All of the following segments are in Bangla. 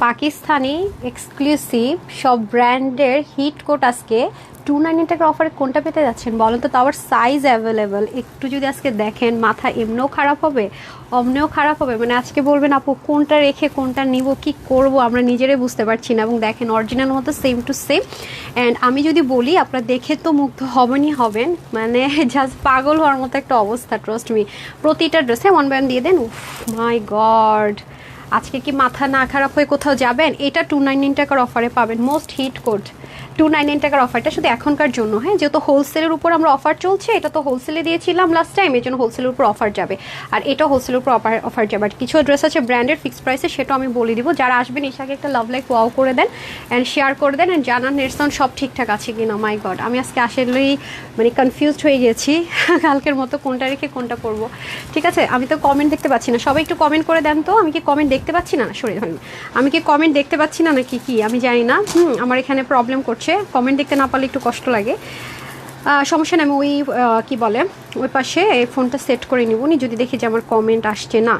পাকিস্তানি এক্সক্লুসিভ সব ব্র্যান্ডের হিট কোট আজকে 299 টাকার অফারে কোনটা পেতে যাচ্ছেন বলেন তো? তাও সাইজ অ্যাভেলেবেল। একটু যদি আজকে দেখেন মাথা এমনিও খারাপ হবে, অমনিও খারাপ হবে। মানে আজকে বলবেন আপু কোনটা রেখে কোনটা নিব, কি করব আমরা নিজেরাই বুঝতে পারছি না। এবং দেখেন অরিজিনাল মতো সেম টু সেম। অ্যান্ড আমি যদি বলি আপনারা দেখে তো মুগ্ধ হবেনই হবেন, মানে জাস্ট পাগল হওয়ার মতো একটা অবস্থা। Trust me. প্রতিটা ড্রেসে 1 বাই 1 দিয়ে দেন। উফ মাই গড, আজকে কি মাথা না খারাপ হয়ে কোথাও যাবেন? এটা 299 টাকার অফারে পাবেন। মোস্ট হিট কোড 299 টাকার অফারটা শুধু এখনকার জন্য, হ্যাঁ, যেহেতু হোলসেলের উপর আমরা অফার চলছে। এটা তো হোলসেলে দিয়েছিলাম লাস্ট টাইম, এর জন্য হোলসেলের উপর অফার যাবে। আর এটা হোলসেলের উপর অফার যাবে। আর কিছু ড্রেস আছে ব্র্যান্ডের ফিক্সড প্রাইসে, সেটাও আমি বলে দিব। যারা আসবেন ঈশাকে একটা লাভ লাইক ওয়াও করে দেন অ্যান্ড শেয়ার করে দেন অ্যান্ড জানান নেট সাউন্ড সব ঠিকঠাক আছে কিনা। মাই গড, আমি আজকে আসলেই মানে কনফিউজড হয়ে গেছি কালকের মতো কোনটা রেখে কোনটা করবো। ঠিক আছে, আমি তো কমেন্ট দেখতে পাচ্ছি না, সবাই একটু কমেন্ট করে দেন তো। আমি কি কমেন্ট দেখতে পাচ্ছি না? সরি ধরেন, আমি কি কমেন্ট দেখতে পাচ্ছি না নাকি কি আমি জানি না। আমার এখানে প্রবলেম করছে, কমেন্ট দেখতে না পারলে একটু কষ্ট লাগে। সমস্যা নেই, আমি ওই কী বলে ওই পাশে এই ফোনটা সেট করে নিব নি যদি দেখি যে আমার কমেন্ট আসছে না।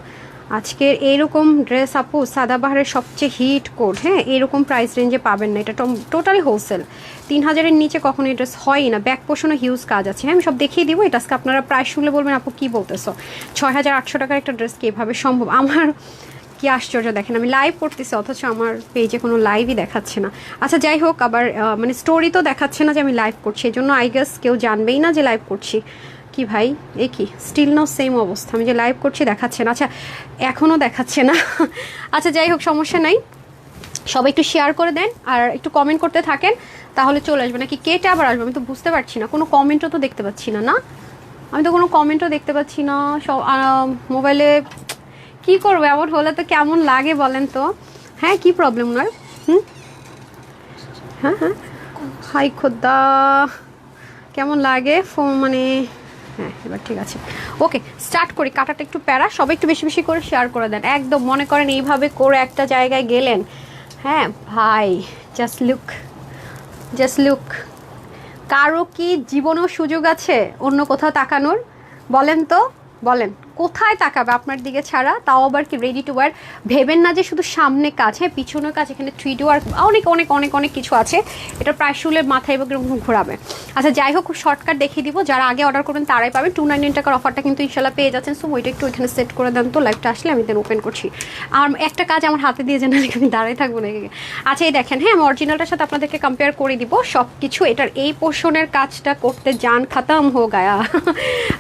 আজকের এইরকম ড্রেস আপু সাদাবাহারের সবচেয়ে হিট কোড, হ্যাঁ, এরকম প্রাইস রেঞ্জে পাবেন না। এটা টোটালি হোলসেল। 3000-এর নিচে কখনো এই ড্রেস হয়ই না। ব্যাক পোর্শনে হিউজ কাজ আছে, হ্যাঁ, আমি সব দেখিয়ে দিব। এটা আজকে আপনারা প্রাইস শুনলে বলবেন আপু কী বলতেছো, 6800 টাকার একটা ড্রেস কীভাবে সম্ভব? আমার কি আশ্চর্য, দেখেন আমি লাইভ করতেছি অথচ আমার পেজে কোনো লাইভই দেখাচ্ছে না। আচ্ছা যাই হোক, আবার মানে স্টোরি তো দেখাচ্ছে না যে আমি লাইভ করছি, এই জন্য আই গেস কেউ জানবেই না যে লাইভ করছি। কি ভাই, এ কি স্টিল নাও সেম অবস্থা, আমি যে লাইভ করছি দেখাচ্ছে না। আচ্ছা এখনও দেখাচ্ছে না। আচ্ছা যাই হোক, সমস্যা নাই, সবাই একটু শেয়ার করে দেন আর একটু কমেন্ট করতে থাকেন, তাহলে চলে আসবে। নাকি কেটে আবার আসবে আমি তো বুঝতে পারছি না। কোনো কমেন্টও তো দেখতে পাচ্ছি না। না, আমি তো কোনো কমেন্টও দেখতে পাচ্ছি না। সব মোবাইলে কি করবো, এমন হলে তো কেমন লাগে বলেন তো। হ্যাঁ, কি প্রবলেম ওনার? হ্যাঁ হ্যাঁ, হাই খোদা, কেমন লাগে ফোন মানে। হ্যাঁ এবার ঠিক আছে, ওকে স্টার্ট করি। কাটাটা একটু প্যারা, সবাই একটু বেশি বেশি করে শেয়ার করে দেন। একদম মনে করেন এইভাবে করে একটা জায়গায় গেলেন, হ্যাঁ ভাই, জাস্ট লুক। কারো কি জীবনেও সুযোগ আছে অন্য কোথাও তাকানোর? বলেন তো, বলেন কোথায় তাকাবে আপনার দিকে ছাড়া? তাও আবার কি রেডি টু ওয়্যার। ভেবেন না যে শুধু সামনে কাজ, হ্যাঁ পিছনের কাজ, এখানে 3D ওয়ার্ক, অনেক অনেক অনেক অনেক কিছু আছে। এটা প্রায় শুলে মাথায় এবং এরকম ঘোরাবে। আচ্ছা যাই হোক, খুব শর্টকাট দেখিয়ে দিব। যারা আগে অর্ডার করবেন তারাই পাবেন। 299 টাকার অফারটা কিন্তু ইনশাল্লাহ পেয়ে যাচ্ছেন। সো ওইটা একটু ওইখানে সেট করে দেন তো, লাইভটা আসলে আমি দেন ওপেন করছি। আর একটা কাজ আমার হাতে দিয়ে জানালে আমি দাঁড়াই থাকবো না। আচ্ছা এই দেখেন, হ্যাঁ আমি অরিজিনালটার সাথে আপনাদেরকে কম্পেয়ার করে দিব সব কিছু। এটার এই পোর্শনের কাজটা করতে জান খতম হো গায়া,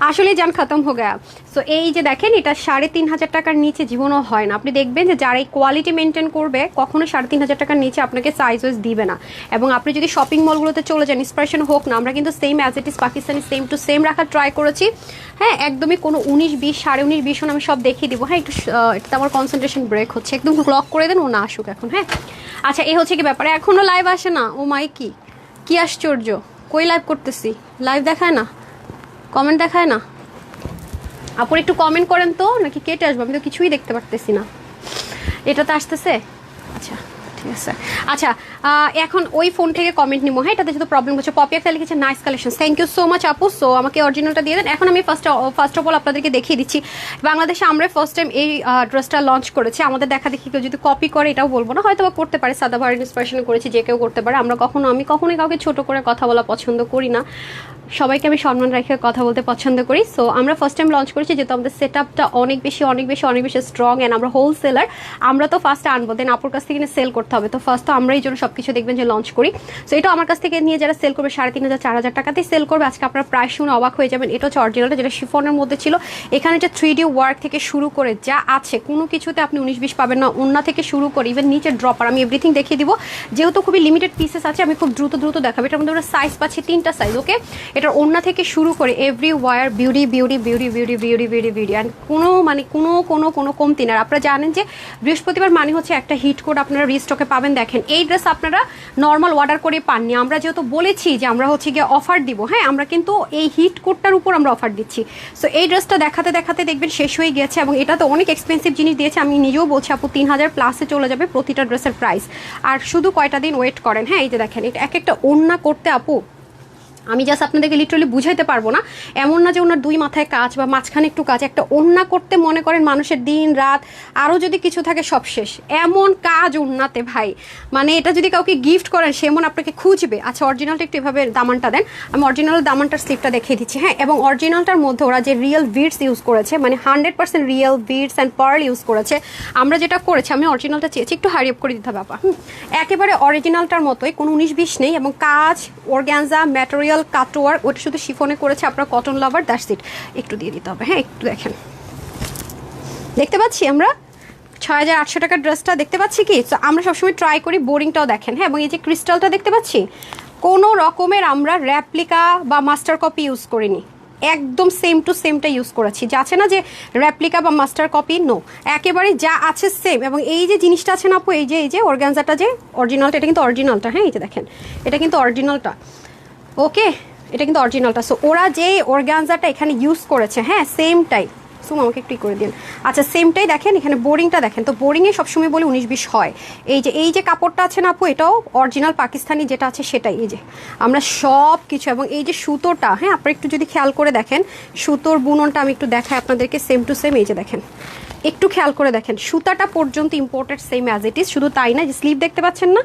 আসলে জান খতম হো গায়া। সো এই যে দেখেন, এটা 3500 টাকার নিচে জীবনও হয় না। আপনি দেখবেন যে যারা এই কোয়ালিটি মেনটেন করবে কখনো 3500 টাকার নিচে আপনাকে সাইজ ওয়াইজ দিবে না। এবং আপনি যদি শপিং মলগুলোতে চলে যান, ইন্সপিরেশন হোক না, আমরা কিন্তু same as it is Pakistani same to same রাখার ট্রাই করেছি। হ্যাঁ একদমই কোনো 19-20 19.5 আমি সব দেখিয়ে দিব। হ্যাঁ একটু এটা আমার কনসেন্ট্রেশন ব্রেক হচ্ছে, একদম লক করে দেন, ও না আসুক এখন। হ্যাঁ আচ্ছা এই হচ্ছে কি ব্যাপারে, এখনও লাইভ আসে না। ও মাই কি আশ্চর্য, কই লাইভ করতেছি, লাইভ দেখায় না, কমেন্ট দেখায় না। আপুর একটু কমেন্ট করেন তো, নাকি কেটে আসবো? আমি তো কিছুই দেখতে পারতেছি না। এটা তো আসতেছে, আচ্ছা ঠিক আছে। আচ্ছা এখন ওই ফোন থেকে কমেন্ট নিবো। হ্যাঁ এটাতে যেহেতু প্রবলেম হচ্ছে। পপি একটা লিখেছে nice collection, thank you so much আপু। সো আমাকে অরিজিনালটা দিয়ে দেন। এখন আমি ফার্স্ট অফ অল আপনাদেরকে দেখিয়ে দিচ্ছি, বাংলাদেশে আমরা ফার্স্ট টাইম এই ড্রেসটা লঞ্চ করেছি। আমাদের দেখা দেখি কেউ যদি কপি করে এটাও বলবো না, হয়তো বা করতে পারে, সাদাবাহার ইন্সপিরেশনে করেছি, যে কেউ করতে পারে। আমি কখনোই কাউকে ছোট করে কথা বলা পছন্দ করি না, সবাইকে আমি সম্মান রেখে কথা বলতে পছন্দ করি। সো আমরা ফার্স্ট টাইম লঞ্চ করেছি, যেহেতু আমাদের সেট আপটা অনেক বেশি স্ট্রং অ্যান্ড আমরা হোলসেলার। আমরা তো ফার্স্টে আনবো, দেন আপুর কাছ থেকে সেল করতে হবে। তো ফার্স্ট তো আমরা এই জন্য সবকিছু দেখবেন যে লঞ্চ করি। সো এটা আমার কাছ থেকে নিয়ে যারা সেল করবে 3500-4000 টাকাতেই সেল করবে। আজকে আপনারা প্রাইস শুনে অবাক হয়ে যাবেন। এটা হচ্ছে অরিজিনালটা, যেটা শিফনের মধ্যে ছিল। এখানে যে 3D ওয়ার্ক থেকে শুরু করে যা আছে, কোনো কিছুতে আপনি 19-20 পাবেন না। ওন্না থেকে শুরু করে ইভেন নিচে ড্রপার, আমি এভরিথিং দেখিয়ে দিব। যেহেতু খুবই লিমিটেড পিসেস আছে, আমি খুব দ্রুত দেখাবো। এটার মধ্যে আমরা সাইজ পাচ্ছি 3টা সাইজ। ওকে, এটার ওন্না থেকে শুরু করে এভরি ওয়ার বিউটি অ্যান্ড কোনো কমতি না। আপনারা জানেন যে বৃহস্পতিবার মানে হচ্ছে একটা হিট কোড আপনারা রিস্টকে পাবেন। দেখেন এই ড্রেস আপনারা নর্মাল অর্ডার করে পাননি, আমরা যেহেতু বলেছি যে আমরা হচ্ছে গিয়ে অফার দিব। হ্যাঁ আমরা কিন্তু এই হিট কোডটার উপর আমরা অফার দিচ্ছি। সো এই ড্রেসটা দেখাতে দেখবেন শেষ হয়ে গেছে, এবং এটা তো অনেক এক্সপেন্সিভ জিনিস দিয়েছে। আমি নিজেও বলছি আপু 3000 প্লাসে চলে যাবে প্রতিটা ড্রেসের প্রাইস। আর শুধু কয়টা দিন ওয়েট করেন। হ্যাঁ এই যে দেখেন, এটা এক একটা ওড়না করতে আপু আমি জাস্ট আপনাদেরকে লিটারালি বুঝাইতে পারবো না, এমন না যে ওনার দুই মাথায় কাজ বা মাঝখানে একটু কাজ, একটা ওড়না করতে মনে করেন মানুষের দিন রাত আরও যদি কিছু থাকে সব শেষ, এমন কাজ ওড়নাতে ভাই, মানে এটা যদি কাউকে গিফট করেন সে এমন আপনাকে খুঁজবে। আচ্ছা অরিজিনালটা একটু এভাবে দামানটা দেন, আমি অরিজিনাল দামানটার স্লিপটা দেখিয়ে দিচ্ছি। হ্যাঁ, এবং অরিজিনালটার মধ্যে ওরা যে রিয়েল বিডস ইউজ করেছে, মানে 100% real beads and pearl use করেছে। আমরা যেটা করেছি, আমি অরিজিনালটা চেয়েছি একটু হারি আপ করে দিতে হবে আপা। একেবারে অরিজিনালটার মতোই, কোনো 19-20 নেই, এবং কাজ অর্গানজা ম্যাটেরিয়াল কাটওয়ার্ক, ওটা শুধু শিফনে করেছে আপনার কটন লাভার, দ্যাটস ইট। একটু দিয়ে দিতে হবে। হ্যাঁ একটু দেখেন, দেখতে পাচ্ছি আমরা 6800 টাকার ড্রেসটা দেখতে পাচ্ছি কি। তো আমরা সবসময় ট্রাই করি বোরিংটাও দেখেন। হ্যাঁ, এবং এই যে ক্রিস্টালটা দেখতে পাচ্ছি, কোনো রকমের আমরা র্যাপ্লিকা বা মাস্টার কপি ইউজ করিনি, একদম সেম টু সেমটা ইউজ করেছি। যা আছে না যে র্যাপ্লিকা বা মাস্টার কপি, নো, একেবারে যা আছে সেম। এবং এই যে জিনিসটা আছে না আপু, এই যে অর্গানজাটা যে অরিজিনালটা, এটা কিন্তু অরিজিনালটা। হ্যাঁ এই যে দেখেন, এটা কিন্তু অরিজিনালটা। ওকে, এটা কিন্তু অরিজিনালটা। সো ওরা যে অর্গানজাটা এখানে ইউজ করেছে, হ্যাঁ সেমটাই। সুম আমাকে একটু করে দিন। আচ্ছা সেমটাই দেখেন, এখানে বোরিংটা দেখেন। তো বোরিংয়ে সবসময় বলি 19-20 হয়। এই যে কাপড়টা আছে না আপু, এটাও অরিজিনাল পাকিস্তানি যেটা আছে সেটাই। এই যে আমরা সব কিছু, এবং এই যে সুতোটা, হ্যাঁ আপনারা একটু যদি খেয়াল করে দেখেন, সুতোর বুননটা আমি একটু দেখাই আপনাদেরকে, সেম টু সেম। এই যে দেখেন, একটু খেয়াল করে দেখেন, সুতাটা পর্যন্ত imported same as it is. শুধু তাই না, যে স্লিভ দেখতে পাচ্ছেন না,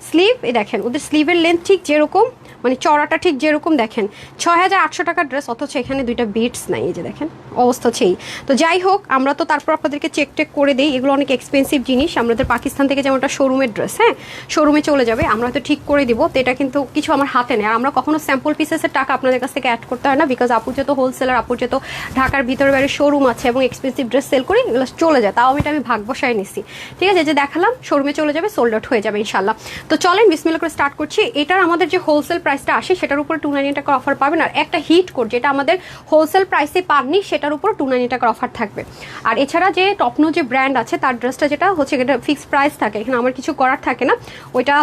স্লিভ এই দেখেন, ওদের স্লিভের লেন্থ ঠিক যেরকম, মানে চড়াটা ঠিক যেরকম। দেখেন 6800 টাকার ড্রেস, অথচ এখানে দুইটা বিটস নাই। এই যে দেখেন অবস্থা হচ্ছেই। তো যাই হোক, আমরা তো তারপর আপনাদেরকে চেক টেক করে দিই, এগুলো অনেক এক্সপেন্সিভ জিনিস। আমাদের পাকিস্তান থেকে যেমন একটা শোরুমের ড্রেস, হ্যাঁ শোরুমে চলে যাবে, আমরা হয়তো ঠিক করে দিব। তো এটা কিন্তু কিছু আমার হাতে নেই, আর আমরা কখনো স্যাম্পল পিসেসের টাকা আপনাদের কাছ থেকে অ্যাড করতে হয় না, বিকজ আপুর যেহেতু হোলসেলার, আপুর যেহেতু ঢাকার ভিতরে বাইরে শোরুম আছে এবং এক্সপেন্সিভ ড্রেস সেল করি, এগুলো চলে যায়। তাও আমি ভাগ বসায় নিচ্ছি, ঠিক আছে। যে দেখালাম শোরুমে চলে যাবে, সোল্ড আউট হয়ে যাবে ইনশাল্লাহ। তো চলেন বিসমিল্লাহ করে স্টার্ট করছি। এটার আমাদের যে হোলসেল প্রাইসটা আসে সেটার উপর 290 টাকার অফার পাবেন, আর একটা হিট কোড যেটা আমাদের হোলসেল প্রাইসে পাননি সেটার উপর 290 টাকার অফার থাকবে। আর এছাড়া যে টপনো যে ব্র্যান্ড আছে তার ড্রেসটা যেটা হচ্ছে, এটা ফিক্সড প্রাইস থাকে, এখানে আমার কিছু করার থাকে না। ওইটা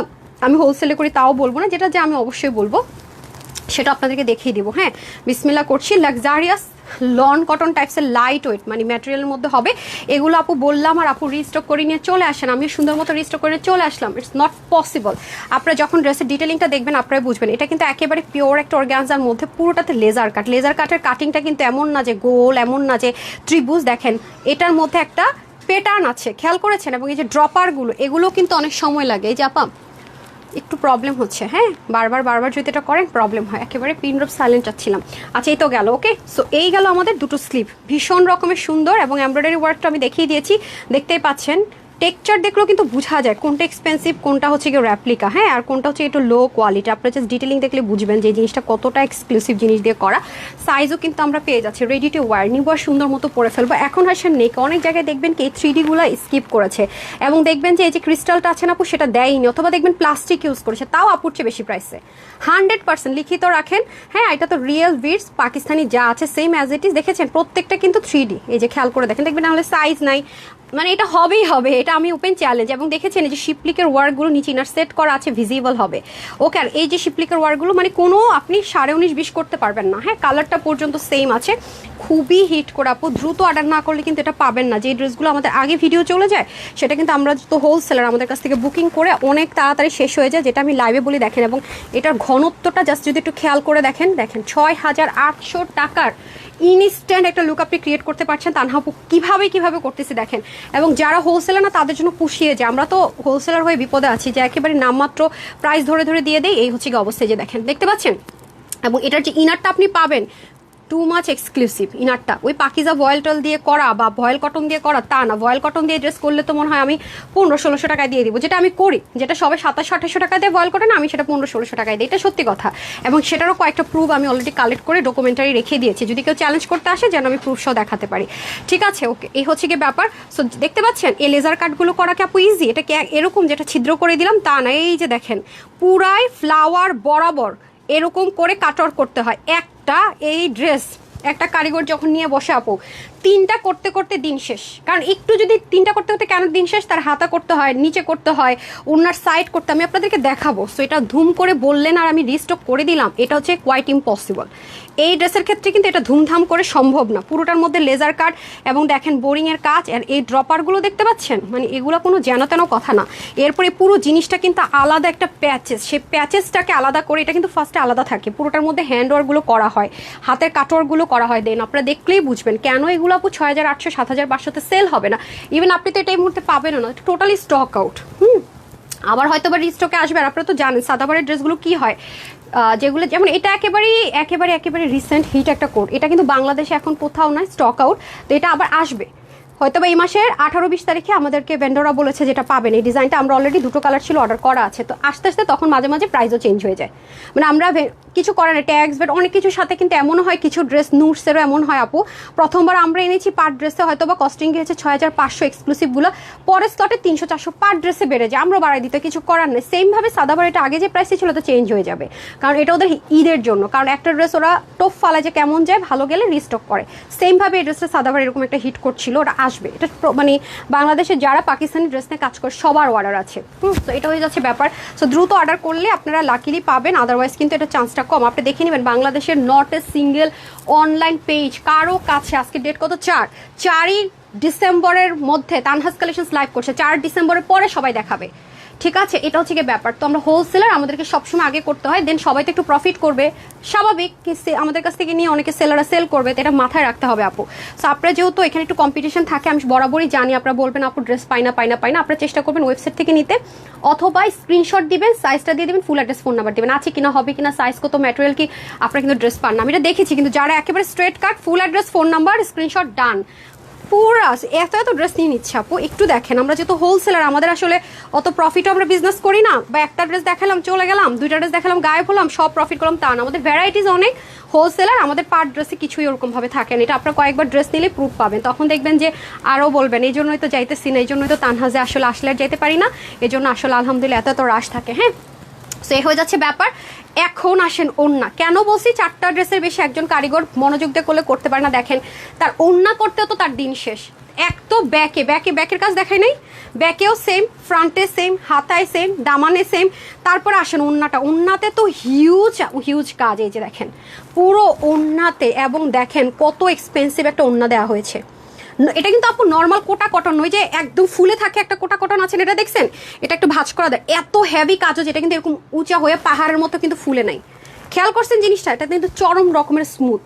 আমি হোলসেলে করি তাও বলবো না, যেটা যে আমি অবশ্যই বলবো সেটা আপনাদেরকে দেখিয়ে দিব। হ্যাঁ বিসমিল্লাহ করছি। লাক্সারিয়াস লন কটন টাইপসের লাইট ওয়েট, মানে ম্যাটেরিয়ালের মধ্যে হবে এগুলো। আপু বললাম আর আপু রিস্টক করে নিয়ে চলে আসেন, আমি সুন্দর মতো রিস্টক করে চলে আসলাম। It's not possible. আপনারা যখন ড্রেসের ডিটেলিংটা দেখবেন আপনারা বুঝবেন, এটা কিন্তু একেবারে পিওর একটা অর্গানজার মধ্যে, পুরোটাতে লেজার কাট। লেজার কাটের কাটিংটা কিন্তু এমন না যে গোল, এমন না যে ত্রিভুজ। দেখেন এটার মধ্যে একটা প্যাটার্ন আছে, খেয়াল করেছেন। এবং এই যে ড্রপারগুলো, এগুলো কিন্তু অনেক সময় লাগে। এই যে আপা একটু প্রবলেম হচ্ছে, হ্যাঁ বারবার যদি এটা করেন প্রবলেম হয়। একেবারে পিন ড্রপ সাইলেন্ট চাচ্ছিলাম। আচ্ছা এই তো গেল। ওকে, সো এই গেল আমাদের দুটো স্লিভ, ভীষণ রকমের সুন্দর। এবং এমব্রয়ডারি ওয়ার্কটা আমি দেখিয়ে দিয়েছি, দেখতেই পাচ্ছেন। টেক্সচার দেখলেও কিন্তু বোঝা যায় কোনটা এক্সপেন্সিভ, কোনটা হচ্ছে কি র্যাপ্লিকা, হ্যাঁ আর কোনটা হচ্ছে একটু লো কোয়ালিটি। আপনারা জাস্ট ডিটেলিং দেখলে বুঝবেন যে এই জিনিসটা কতটা এক্সক্লুসিভ জিনিস দিয়ে করা। সাইজও কিন্তু আমরা পেয়ে যাচ্ছি রেডি টু ওয়্যার, নিব আর সুন্দর মতো পরে ফেলবো। এখন আসেন নেক, অনেক জায়গায় দেখবেন কি 3D গুলো স্কিপ করেছে, এবং দেখবেন যে এই যে ক্রিস্টালটা আছে না আপু সেটা দেয়নি, অথবা দেখবেন প্লাস্টিক ইউজ করেছে, তাও আপুর চেয়ে বেশি প্রাইসে। 100% লিখিত রাখেন। হ্যাঁ এটা তো রিয়েল বিটস পাকিস্তানি যা আছে সেম অ্যাজ ইট ইজ। দেখেছেন প্রত্যেকটা কিন্তু 3D, এই যে খেয়াল করে দেখেন, দেখবেন নাহলে সাইজ নাই, মানে এটা হবেই হবে, এটা আমি ওপেন চ্যালেঞ্জ। এবং দেখেছেন এই যে শিপলিকের ওয়ার্কগুলো নিচে ইনার সেট করা আছে, ভিজিবল হবে। ওকে, আর এই যে শিপলিকের ওয়ার্কগুলো মানে কোনো আপনি 19.5-20 করতে পারবেন না। হ্যাঁ কালারটা পর্যন্ত সেম আছে, খুবই হিট করে আপু। দ্রুত অর্ডার না করলে কিন্তু এটা পাবেন না। যে ড্রেসগুলো আমাদের আগে ভিডিও চলে যায় সেটা কিন্তু আমরা তো হোলসেলার, আমাদের কাছ থেকে বুকিং করে অনেক তাড়াতাড়ি শেষ হয়ে যায়, যেটা আমি লাইভে বলি। দেখেন, এবং এটার ঘনত্বটা জাস্ট যদি একটু খেয়াল করে দেখেন, 6800 টাকার ইনস্ট্যান্ট একটা লুক আপনি ক্রিয়েট করতে পারছেন। তানহা আপু কিভাবে করতেছি দেখেন। এবং যারা হোলসেলার না তাদের জন্য পুষিয়ে যায়, আমরা তো হোলসেলার হয়ে বিপদে আছি যে একেবারে নামমাত্র প্রাইস ধরে দিয়ে দেয়। এই হচ্ছে কি অবস্থায়, যে দেখেন দেখতে পাচ্ছেন। এবং এটার যে ইনারটা আপনি পাবেন টু মাচ এক্সক্লুসিভ। ইনারটা ওই পাকিজা ভয়েল টল দিয়ে করা বা ভয়েল কটন দিয়ে করা তা না। ভয়েল কটন দিয়ে ড্রেস করলে তো মনে হয় আমি 1500-1600 টাকায় দিয়ে দিব, যেটা আমি করি, যেটা সবাই 2700-2800 টাকা দিয়ে ভয়েল কটন, আমি সেটা 1500-1600 টাকায় দিই। এটা সত্যি কথা। এবং সেটারও কয়েকটা প্রুফ আমি অলরেডি কালেক্ট করে ডকুমেন্টারি রেখে দিয়েছি, যদি কেউ চ্যালেঞ্জ করতে আসে যেন আমি প্রুফ সহ দেখাতে পারি। ঠিক আছে, ওকে, এই হচ্ছে কি ব্যাপার। সো দেখতে পাচ্ছেন এই লেজার কাটগুলো করা কি আপু ইজি? এটা কি এরকম যেটা ছিদ্র করে দিলাম তা না। এই যে দেখেন পুরাই ফ্লাওয়ার বরাবর এরকম করে কাটওয়ার্ক করতে হয়। একটা এই ড্রেস একটা কারিগর যখন নিয়ে বসে আপু তিনটা করতে করতে দিন শেষ। কারণ একটু যদি তিনটা করতে করতে কেন দিন শেষ, তার হাতা করতে হয়, নিচে করতে হয়, ওনার সাইড করতে, আমি আপনাদেরকে দেখাবো। সো এটা ধুম করে বললেন আর আমি রিস্টক করে দিলাম, এটা হচ্ছে কোয়াইট ইম্পসিবল। এই ড্রেসের ক্ষেত্রে কিন্তু এটা ধুমধাম করে সম্ভব না। পুরোটার মধ্যে লেজার কাট এবং দেখেন বোরিংয়ের কাজ, আর এই ড্রপারগুলো দেখতে পাচ্ছেন, মানে এগুলো কোনো যেন তেন কথা না। এরপরে পুরো জিনিসটা কিন্তু আলাদা একটা প্যাচেস, সেই প্যাচেসটাকে আলাদা করে, এটা কিন্তু ফার্স্টে আলাদা থাকে, পুরোটার মধ্যে হ্যান্ড ওয়ার্কগুলো করা হয়, হাতের কাটওয়ার্কগুলো করা হয়। দেন আপনারা দেখলেই বুঝবেন কেন এগুলো আপু 6800 7500-তে সেল হবে না। ইভেন আপনি তো এটা এই মুহূর্তে পাবেনও না, টোটালি স্টক আউট। আবার হয়তো বা রিস্টকে আসবে। আর আপনারা তো জানেন সাদাবারের ড্রেসগুলো কি হয়, যেগুলো যেমন এটা একেবারে রিসেন্ট হিট একটা কোড, এটা কিন্তু বাংলাদেশে এখন কোথাও নাই, স্টক আউট। তো এটা আবার আসবে হয়তো বা এই মাসের 18-20 তারিখে আমাদেরকে ভেন্ডররা বলেছে যেটা পাবেন। এই ডিজাইনটা আমরা অলরেডি 2টো কালার ছিল অর্ডার করা আছে। তো আস্তে আস্তে তখন মাঝে মাঝে প্রাইসও চেঞ্জ হয়ে যায়, মানে আমরা কিছু করে না, ট্যাক্স বাট অনেক কিছুর সাথে কিন্তু এমনও হয়, কিছু ড্রেস নুটসেরও এমন হয় আপু, প্রথমবার আমরা এনেছি পার ড্রেসে হয়তো বা কস্টিং গিয়েছে 6500 এক্সক্লুসিভগুলো, পরের স্লটে 300-400 পার ড্রেসে বেড়ে যায়, আমরা বাড়াই দিতে কিছু করার নেই। সেমভাবে সাদাবার এটা আগে যে প্রাইসে ছিল তো চেঞ্জ হয়ে যাবে, কারণ এটা ওদের ঈদের জন্য, কারণ একটা ড্রেস ওরা টপ ফালায় যে কেমন যায়, ভালো গেলে রিস্টক করে। সেমভাবে এই ড্রেসটা সাদাবার এরকম একটা হিট করছিল, ওটা আসবে। এটা মানে বাংলাদেশে যারা পাকিস্তানি ড্রেস নিয়ে কাজ করে সবার অর্ডার আছে। তো এটা হয়ে যাচ্ছে ব্যাপার। সো দ্রুত অর্ডার করলে আপনারা লাকিলি পাবেন, আদারওয়াইজ কিন্তু এটা চান্সটা কম। আপনি দেখে নেবেন বাংলাদেশের not a single online page কারো কাছে, আজকে ডেট কত, 4ই ডিসেম্বরের মধ্যে তানহাস কালেকশনস লাইভ করছে, 4 ডিসেম্বরের পরে সবাই দেখাবে, ঠিক আছে? এটা হচ্ছে গিয়ে ব্যাপার। তো আমরা হোলসেলার, আমাদেরকে সবসময় আগে করতে হয়, দেন সবাই তো একটু প্রফিট করবে, স্বাভাবিক। আমাদের কাছ থেকে নিয়ে অনেকে সেলাররা সেল করবে, তো এটা মাথায় রাখতে হবে আপু। সো আপনারা যেহেতু এখানে একটু কম্পিটিশন থাকে, আমি বরাবরই জানি, আপনারা বলবেন আপু ড্রেস পাই না, আপনারা চেষ্টা করবেন ওয়েবসাইট থেকে নিতে, অথবা স্ক্রিনশট দিবেন, সাইজটা দিয়ে দিবেন, ফুল অ্যাড্রেস ফোন নাম্বার দিবেন, আছে কিনা, হবে কিনা, সাইজ কত, ম্যাটেরিয়াল কি, আপনারা কিন্তু ড্রেস পান না। আমি এটা দেখেছি, কিন্তু যারা একেবারে straight cut, full address phone number screenshot done, পুরা এত ড্রেস নিয়ে নিচ্ছে আপু। একটু দেখেন, আমরা যেহেতু হোলসেলার, আমাদের আসলে অত প্রফিটও আমরা বিজনেস করি না, বা একটা ড্রেস দেখালাম চলে গেলাম, 2টা ড্রেস দেখালাম গায়েব হলাম, সব প্রফিট করলাম, তা না। আমাদের ভ্যারাইটিস অনেক, হোলসেলার, আমাদের পার ড্রেসে কিছুই ওরকম ভাবে থাকে না। এটা আপনারা কয়েকবার ড্রেস নিলে প্রুফ পাবেন, তখন দেখবেন যে আরও বলবেন এই জন্যই তো যাইতেছি না, এই জন্যই তো তানহাজে আসলে আসলে আর যাইতে পারি না, এই জন্য আসলে আলহামদুলিল্লাহ এত রাশ থাকে। হ্যাঁ, সো এই হয়ে যাচ্ছে ব্যাপার। এখন আসেন ওড়না, কেন বলছি 4টা ড্রেসের বেশি একজন কারিগর মনোযোগ দিয়ে করলে করতে পারে না। দেখেন তার ওড়না করতেও তো তার দিন শেষ। এক তো ব্যাকের কাজ দেখাই নাই, ব্যাকেও সেম, ফ্রন্টে সেম, হাতায় সেম, দামানে সেম। তারপরে আসেন ওড়নাতে তো হিউজ কাজ, এই যে দেখেন পুরো ওড়নাতে, এবং দেখেন কত এক্সপেন্সিভ একটা ওড়না দেওয়া হয়েছে। এটা কিন্তু আপু নর্মাল কোটা কটন নয় যে একদম ফুলে থাকে, একটা কোটা কটন আছেন, এটা দেখছেন, এটা একটু ভাঁজ করা দেয়, এত হেভি কাজও, যেটা কিন্তু এরকম উঁচা হয়ে পাহাড়ের মতো কিন্তু ফুলে নাই। খেয়াল করছেন জিনিসটা, এটা কিন্তু চরম রকমের স্মুথ,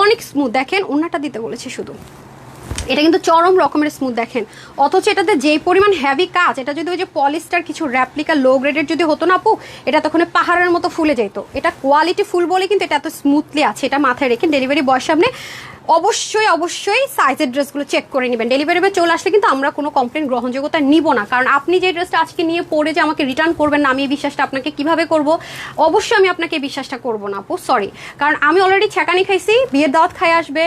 অনেক স্মুথ। দেখেন ওড়নাটা দিতে বলেছে শুধু, এটা কিন্তু চরম রকমের স্মুথ দেখেন, অথচ এটাতে যেই পরিমাণ হেভি কাজ, এটা যদি ওই যে পলিস্টার কিছু র্যাপ্লিকা লো গ্রেডের যদি হতো না আপু, এটা তখন পাহাড়ের মতো ফুলে যেত। এটা কোয়ালিটি ফুল বলে কিন্তু এটা এত স্মুথলি আছে, এটা মাথায় রেখে ডেলিভারি বয়ের সামনে অবশ্যই সাইজের ড্রেসগুলো চেক করে নেবেন। ডেলিভারি বয় চলে আসলে কিন্তু আমরা কোনো কমপ্লেন গ্রহণযোগ্যতা নিব না, কারণ আপনি যে ড্রেসটা আজকে নিয়ে পরে যে আমাকে রিটার্ন করবেন না, আমি এই বিশ্বাসটা আপনাকে কিভাবে করব? অবশ্যই আমি আপনাকে এই বিশ্বাসটা করবো না আপু, সরি। কারণ আমি অলরেডি ছেঁকানি খাইছি, বিয়ের দাওয়াত খাই আসবে,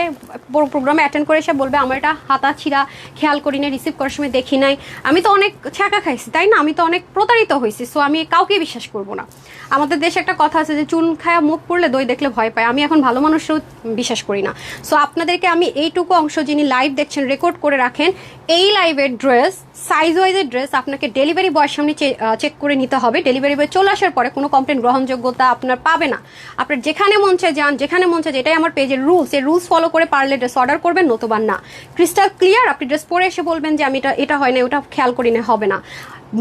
প্রোগ্রামে অ্যাটেন্ড করে এসে বলবে আমার এটা হাতা ছিঁড়া, খেয়াল করি না, রিসিভ করার সময় দেখি নাই। আমি তো অনেক ছ্যাঁকা খাইছি, তাই না? আমি তো অনেক প্রতারিত হয়েছি। সো আমি কাউকে বিশ্বাস করব না। আমাদের দেশে একটা কথা আছে যে চুন খায়া মুখ পড়লে দই দেখলে ভয় পায়। আমি এখন ভালো মানুষও বিশ্বাস করি না। সো আপনাদেরকে আমি এইটুকু অংশ, যিনি লাইভ দেখছেন, রেকর্ড করে রাখেন, এই লাইভের ড্রেস, সাইজ ওয়াইজের ড্রেস আপনাকে ডেলিভারি বয়ের সামনে চেক করে নিতে হবে। ডেলিভারি বয় চলে আসার পরে কোনো কমপ্লেন গ্রহণযোগ্যতা আপনার পাবে না। আপনার যেখানে মন চায় যান, যেখানে মন চায়, এটাই আমার পেজের রুলস। এই রুলস ফলো করে পারলে ড্রেস অর্ডার করবেন, নতুবা না। Crystal clear. আপনি ড্রেস পরে এসে বলবেন যে আমি এটা হয় না, ওটা খেয়াল করি না, হবে না।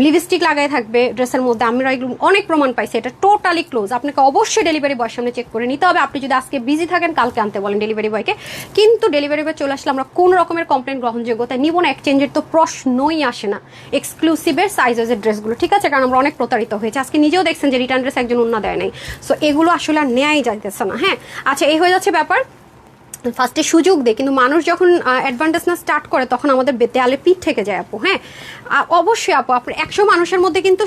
লিপস্টিক লাগাই থাকবে ড্রেসের মধ্যে, আমরা এগুলো অনেক প্রমাণ পাইছি। এটা টোটালি ক্লোজ। আপনাকে অবশ্যই ডেলিভারি বয়ের সামনে চেক করে নিতে হবে। আপনি যদি আজকে বিজি থাকেন, কালকে আনতে বলেন ডেলিভারি বয়কে, কিন্তু ডেলিভারি বয় চলে আসলে আমরা কোনো রকমের কমপ্লেন গ্রহণযোগ্যতা নিব না। এক্সচেঞ্জের তো প্রশ্নই আসে না। এক্সক্লুসিভের সাইজের ড্রেসগুলো, ঠিক আছে? কারণ আমরা অনেক প্রতারিত হয়েছে। আজকে নিজেও দেখছেন যে রিটার্ন ড্রেস একজন অন্য দেয় নাই। সো এগুলো আসলে আর নেয়াই যাইতেছে না। হ্যাঁ, আচ্ছা, এই হয়ে যাচ্ছে ব্যাপার। ফার্স্টে সুযোগ দেয়, কিন্তু মানুষ যখন অ্যাডভান্টেজ না স্টার্ট করে, তখন আমাদের দেয়ালে পিঠ থেকে যায় আপু। হ্যাঁ, অবশ্যই আপু, আপনার 100 মানুষের মধ্যে কিন্তু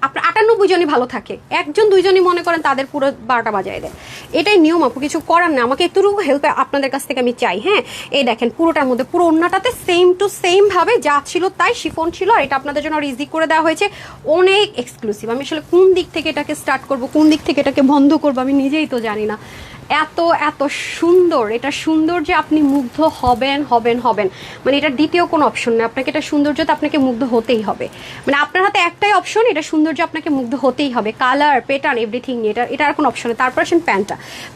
আপনার 98 জনই ভালো থাকে, 1-2জনই মনে করেন তাদের পুরো 12টা বাজায় দেয়। এটাই নিয়ম আপু, কিছু করার না। আমাকে একটুকু হেল্প আপনাদের কাছ থেকে আমি চাই। হ্যাঁ, এই দেখেন পুরোটার মধ্যে, পুরো ওড়নাটাতে সেম টু সেম ভাবে যা ছিল তাই শিফন ছিল, আর এটা আপনাদের জন্য ইজি করে দেওয়া হয়েছে, অনেক এক্সক্লুসিভ। আমি আসলে কোন দিক থেকে এটাকে স্টার্ট করব, কোন দিক থেকে এটাকে বন্ধ করবো, আমি নিজেই তো জানি না। এত এত সুন্দর, এটা সৌন্দর্যে আপনি মুগ্ধ হবেন হবেন হবেন, মানে এটা দ্বিতীয় কোনো অপশন নেই, আপনাকে এটা সৌন্দর্যতে আপনাকে মুগ্ধ হতেই হবে, মানে আপনার হাতে একটাই অপশন, এটা সৌন্দর্য আপনাকে মুগ্ধ হতেই হবে, কালার প্যাটার্ন এভরিথিং নিয়ে এটা আর কোনো অপশন নেই। তারপর আসেন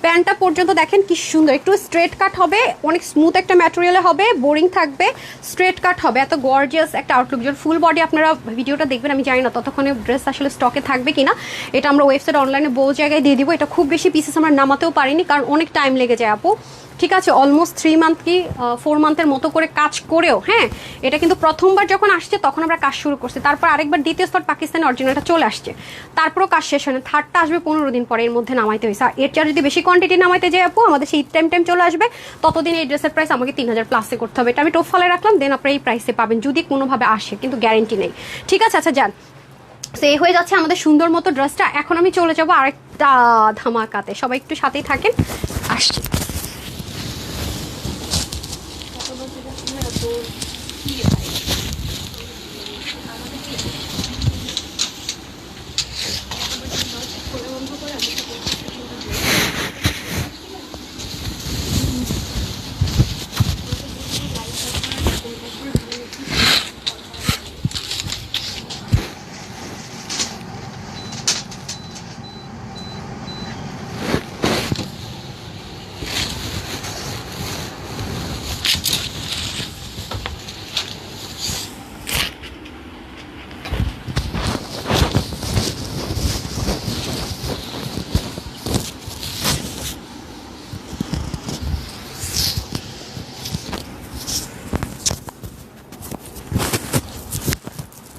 প্যান্টটা পর্যন্ত দেখেন কি সুন্দর, একটু স্ট্রেট কাট হবে, অনেক স্মুথ একটা ম্যাটেরিয়ালে হবে, বোরিং থাকবে, স্ট্রেট কাট হবে, এত গর্জিয়াস একটা আউটলুক। যখন ফুল বডি আপনারা ভিডিওটা দেখবেন, আমি জানি না ততক্ষণে ড্রেস আসলে স্টকে থাকবে কিনা, এটা আমরা ওয়েবসাইট অনলাইনে বহু জায়গায় দিয়ে দিব। এটা খুব বেশি পিসেস আমরা নামাতেও পারিনি, কারণ অনেক টাইম লেগে যায় আপু, ঠিক আছে, অলমোস্ট 3 মান্থ কি 4 মান্থের মতো করে কাজ করেও, হ্যাঁ, এটা কিন্তু প্রথমবার যখন আসছে তখন আমরা কাজ শুরু করছি, তারপর আরেকবার দ্বিতীয় স্তর পাকিস্তানি অরিজিনালটা চলে আসছে, তারপরও কাজ শেষ হয় না, থার্ডটা আসবে 15 দিন পরে, এর মধ্যে নামাইতে হয়েছে। আর এর চেয়ে যদি বেশি কোয়ান্টিটি নামাইতে যাই আপু, আমাদের সেই টাইম চলে আসবে, ততদিন এই ড্রেসের প্রাইস আমাকে 3000 প্লাসে করতে হবে। এটা আমি টোপ ফলে রাখলাম, দেন আপনারা এই প্রাইসে পাবেন যদি কোনোভাবে আসে, কিন্তু গ্যারেন্টি নেই, ঠিক আছে। আচ্ছা যান, সো এই হয়ে যাচ্ছে আমাদের সুন্দর মতো ড্রেসটা। এখন আমি চলে যাবো আরেকটা ধামাকাতে, সবাই একটু সাথেই থাকেন, আসছি।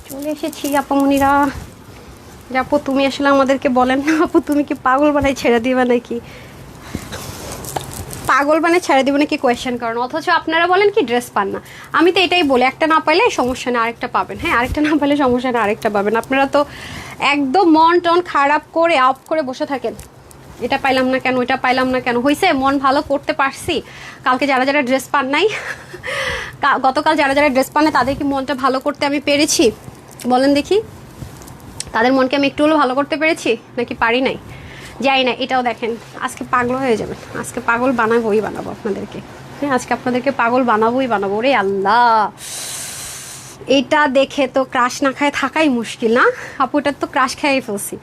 চলে এসেছি আপামনিরা। আপু তুমি আসলে আমাদেরকে বলেন না আপু, তুমি কি পাগল বানাই ছেড়ে দিবে নাকি, পাগল বানাই ছেড়ে দিবে নাকি কোয়েশ্চেন করেন, অথচ আপনারা বলেন কি ড্রেস পান না। আমি তো এটাই বলি, একটা না পাইলে সমস্যা নেই আরেকটা পাবেন, হ্যাঁ, আরেকটা না পাইলে সমস্যা নেই আরেকটা পাবেন। আপনারা তো একদম মন টন খারাপ করে আপ করে বসে থাকেন, এটা পাইলাম না কেন, এটা পাইলাম না কেন। হয়েছে মন ভালো করতে পারছি, কালকে যারা যারা ড্রেস পান নাই, গতকাল যারা যারা ড্রেস পান নাই, তাদের কি মনটা ভালো করতে আমি পেরেছি বলেন দেখি, তাদের মনকে আমি একটু হলেও ভালো করতে পেরেছি নাকি পারি নাই, যাই না। এটাও দেখেন, আজকে পাগল হয়ে যাবেন, আজকে পাগল বানাবো আপনাদেরকে, হ্যাঁ, আজকে আপনাদেরকে পাগল বানাবো রে আল্লাহ। এটা দেখে তো ক্রাশ না খায় থাকাই মুশকিল না আপু, এটার তো ক্রাশ খেয়ে ফেলছি।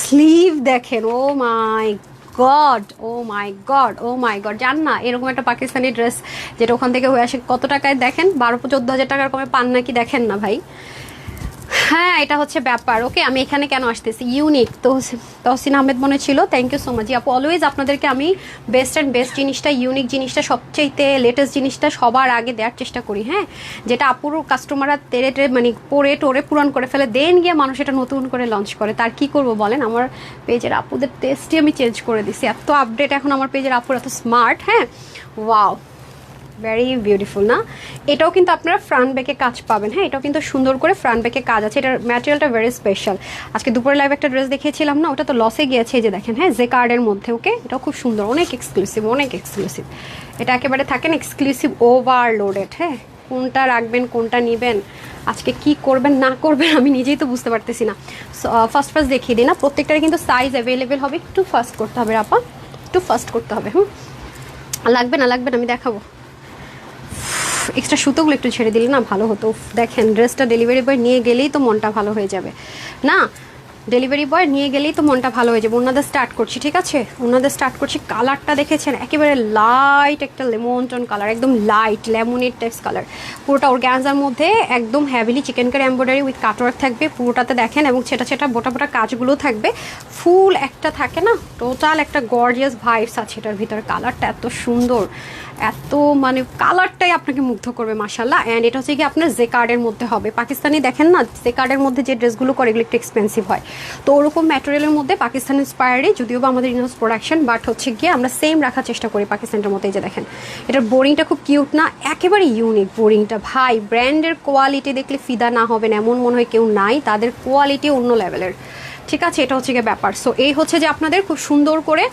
স্লিভ দেখেন, ও মাই গড, ও মাই গড, ও মাই গড। জান না এরকম একটা পাকিস্তানি ড্রেস যেটা ওখান থেকে হয়ে আসে কত টাকায় দেখেন, 12-14 হাজার টাকার কমে পান নাকি, দেখেন না ভাই। হ্যাঁ এটা হচ্ছে ব্যাপার। ওকে আমি এখানে কেন আসতেছি, ইউনিক তো তহসিন আহমেদ মনে ছিল, থ্যাংক ইউ সো মাচ আপু। অলওয়েজ আপনাদেরকে আমি বেস্ট জিনিসটা, ইউনিক জিনিসটা, সবচেয়ে লেটেস্ট জিনিসটা সবার আগে দেওয়ার চেষ্টা করি, হ্যাঁ, যেটা আপুর কাস্টমাররা তেরে মানে পরে টোরে পূরণ করে ফেলে, দেন গিয়ে মানুষ এটা নতুন করে লঞ্চ করে, তার কি করব বলেন। আমার পেজের আপুদের টেস্টই আমি চেঞ্জ করে দিছি, এত আপডেট এখন আমার পেজের আপুর, এত স্মার্ট, হ্যাঁ, ওয়াও, ভেরি বিউটিফুল না। এটাও কিন্তু আপনারা ফ্রন্ট ব্যাকে কাজ পাবেন, হ্যাঁ, এটাও কিন্তু সুন্দর করে ফ্রন্ট ব্যাকে কাজ আছে, এটার ম্যাটেরিয়ালটা ভেরি স্পেশাল। আজকে দুপুরে লাইভ একটা ড্রেস দেখিয়েছিলাম না, ওটা তো লসে গিয়েছে, এই যে দেখেন, হ্যাঁ, জে কার্ডের মধ্যে, ওকে, এটাও খুব সুন্দর, অনেক এক্সক্লুসিভ, এটা একেবারে থাকেন এক্সক্লুসিভ ওভারলোডেড, হ্যাঁ, কোনটা রাখবেন কোনটা নেবেন, আজকে কি করবেন না করবেন আমি নিজেই তো বুঝতে পারতেছি না। ফার্স্ট দেখিয়ে দিই না, প্রত্যেকটার কিন্তু সাইজ অ্যাভেলেবেল হবে, একটু ফাস্ট করতে হবে আপা, একটু ফাস্ট করতে হবে, লাগবে না আমি দেখাবো। এক্সট্রা সুতোগুলো একটু ছেড়ে দিলে না ভালো হতো। দেখেন ড্রেসটা ডেলিভারি বয় নিয়ে গেলেই তো মনটা ভালো হয়ে যাবে না, ডেলিভারি বয় নিয়ে গেলেই তো মনটা ভালো হয়ে যাবে। ওনাদের স্টার্ট করছি, ঠিক আছে, ওনাদের স্টার্ট করছি। কালারটা দেখেছেন, একেবারে লাইট একটা লেমন টোন কালার, একদম লাইট লেমনের টাইপস কালার, পুরোটা অর্গানজার মধ্যে একদম heavily chikankari embroidery with cutwork থাকবে পুরোটাতে দেখেন, এবং ছেটা বোটা কাজগুলো থাকবে, ফুল একটা থাকে না, টোটাল একটা গর্জিয়াস ভাইবস আছে এটার ভিতরে। কালারটা এত সুন্দর, এত মানে কালারটাই আপনাকে মুগ্ধ করবে মাশাল্লাহ। অ্যান্ড এটা হচ্ছে কি আপনার জে কার্ডের মধ্যে হবে, পাকিস্তানি দেখেন না জে কার্ডের মধ্যে যে ড্রেসগুলো করে এগুলো একটু এক্সপেন্সিভ হয়, তো ওরকম ম্যাটেরিয়ালের মধ্যে পাকিস্তান ইন্সপায়ার্ডে, যদিও বা আমাদের ইনহাউস প্রোডাকশন, বাট হচ্ছে গিয়ে আমরা সেম রাখার চেষ্টা করি পাকিস্তানের মতো। এই যে দেখেন এটার বোরিংটা খুব কিউট না, একেবারে ইউনিক বোরিংটা ভাই, ব্র্যান্ডের কোয়ালিটি দেখলে ফিদা না হবেন এমন মনে হয় কেউ নাই, তাদের কোয়ালিটি অন্য লেভেলের, ঠিক আছে, এটা হচ্ছে গিয়ে ব্যাপার। সো এই হচ্ছে যে আপনাদের খুব সুন্দর করে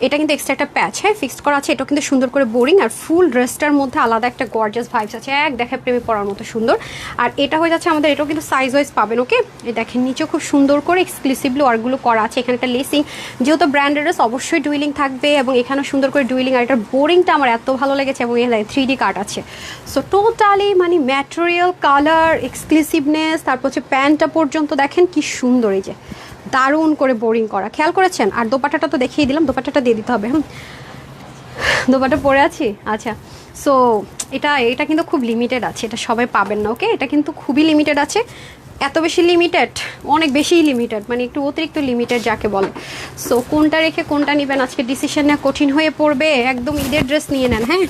এটা কিন্তু এক্সট্রা একটা প্যাচ, হ্যাঁ ফিক্সড করা আছে। এটা কিন্তু সুন্দর করে বোরিং, আর ফুল ড্রেসটার মধ্যে আলাদা একটা গর্জাস ভাইবস আছে, এক দেখে প্রেমে পড়ার মতো সুন্দর। আর এটা হয়ে যাচ্ছে আমাদের, এটাও কিন্তু সাইজ ওয়াইজ পাবেন, ওকে। এই দেখেন নিচেও খুব সুন্দর করে এক্সক্লুসিভলি ওয়ার্কগুলো করা আছে। এখানে একটা লেসিং, যেহেতু ব্র্যান্ডের ড্রেস অবশ্যই ডুইলিং থাকবে, এবং এখানেও সুন্দর করে ডুইলিং। আর এটার বোরিংটা আমার এত ভালো লেগেছে, এবং এখানে 3D কাট আছে। সো টোটালি মানে ম্যাটেরিয়াল, কালার, এক্সক্লুসিভনেস, তারপর হচ্ছে প্যান্টটা পর্যন্ত দেখেন কি সুন্দর, এই যে দারুণ করে বোরিং করা, খেয়াল করেছেন। আর দোপাট্টাটা তো দেখিয়ে দিলাম, দোপাট্টাটা দিয়ে দিতে হবে। দোপাট্টা পরে আছি, আচ্ছা। সো এটা কিন্তু খুব লিমিটেড আছে, এটা সবাই পাবেন না, ওকে। এটা কিন্তু খুবই লিমিটেড আছে, এত বেশি লিমিটেড, অনেক বেশিই লিমিটেড, মানে একটু অতিরিক্ত লিমিটেড যাকে বলে। সো কোনটা রেখে কোনটা নেবেন আজকে ডিসিশন নেওয়া কঠিন হয়ে পড়বে। একদম ঈদের ড্রেস নিয়ে নেন, হ্যাঁ।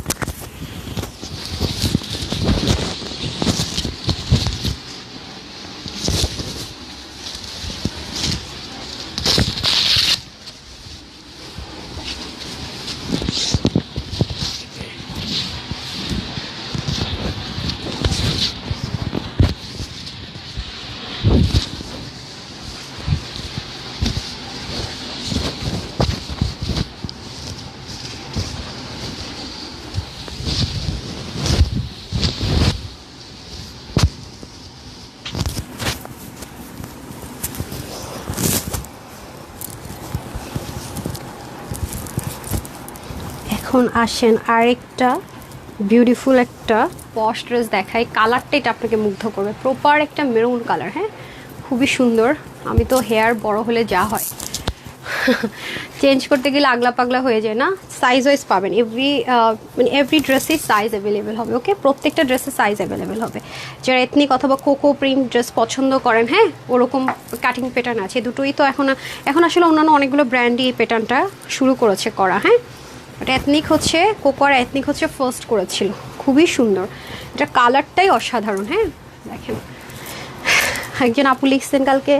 এখন আসেন আরেকটা বিউটিফুল একটা পশ ড্রেস দেখাই। কালারটা এটা আপনাকে মুগ্ধ করবে, প্রপার একটা মেরুন কালার, হ্যাঁ খুবই সুন্দর। আমি তো হেয়ার বড় হলে যা হয় চেঞ্জ করতে গেলে আগলা পাগলা হয়ে যায় না। সাইজ ওয়াইজ পাবেন, এভরি ড্রেসের সাইজ অ্যাভেলেবেল হবে, ওকে। প্রত্যেকটা ড্রেসের সাইজ অ্যাভেলেবেল হবে। যারা এথনিক অথবা কোকো প্রিন্ট ড্রেস পছন্দ করেন, হ্যাঁ ওরকম কাটিং প্যাটার্ন আছে, দুটোই তো এখন আসলে অন্যান্য অনেকগুলো ব্র্যান্ডই এই প্যাটার্নটা শুরু করেছে করা, হ্যাঁ। এটা এথনিক হচ্ছে কোকো, আর এথনিক হচ্ছে ফার্স্ট করেছিল, খুবই সুন্দর। এটা কালারটাই অসাধারণ, হ্যাঁ দেখেন। একজন আপু লিখছেন কালকে,